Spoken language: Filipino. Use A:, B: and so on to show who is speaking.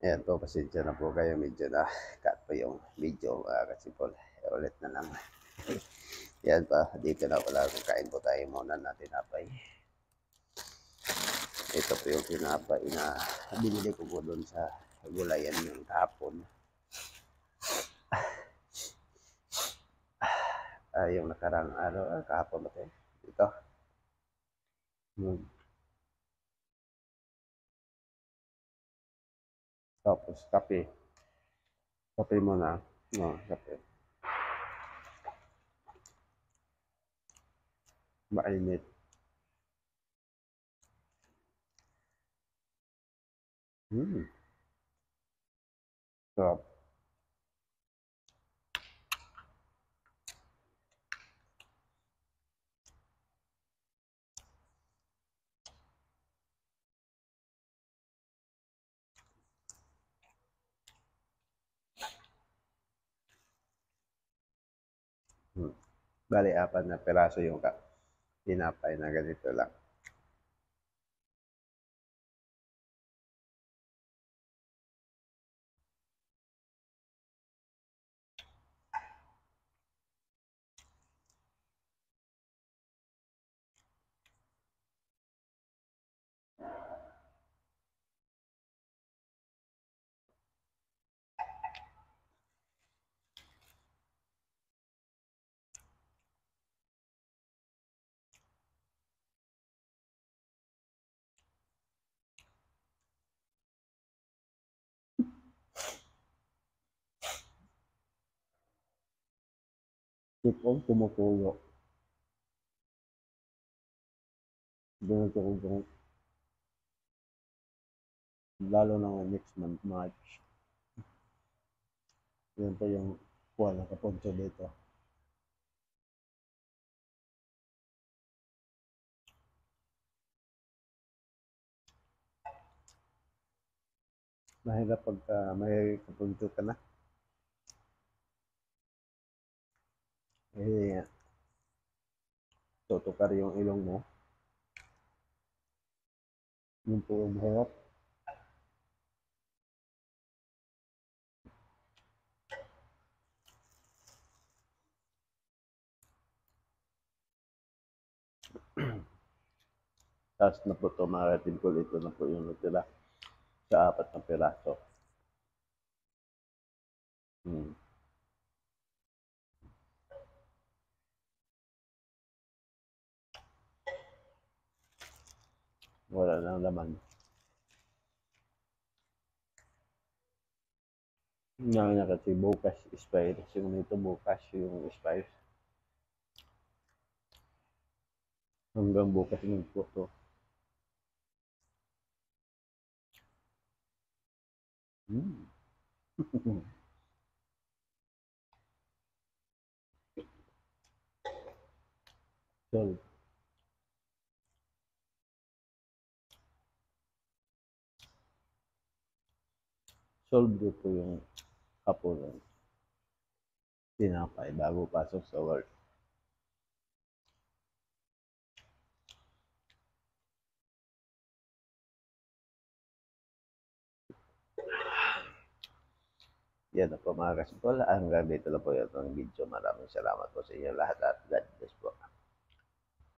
A: Ayan po, pasensya na po kayo, medyo na cut po yung video, kasi po ulit na lang. Yan pa, dito na pala, kain po tayo muna na tinapay. Ito po yung tinapay na binili ko po doon sa gulayan yung kahapon. Yung nakarang araw, kahapon ba ito? Ito. Tapos kape. Kape muna. No, kape. Mainit. Sarap. Bali, 4 na piraso yung tinapay na ganito lang. Sipon, tumutulo. Tumutulo. Lalo na next month, March. Yun pa yung kuha na kapunto dito. Mahirap pagka may kapunto ka na. Eh, tutukar yung ilong mo. Yun po yung mahirap. Tapos na po ito, marating ko dito na po yung natira sa 4 na piraso. Wala nang laman. Nga na kasi bukas expires. Yung nito bukas yung expires. Hanggang bukas ng po to. So, solve po yung kapunan. Tinapay bago pasok sa work. Yan po mga kasipol. Hanggang dito lang po yung video. Maraming salamat po sa inyo lahat at God bless po.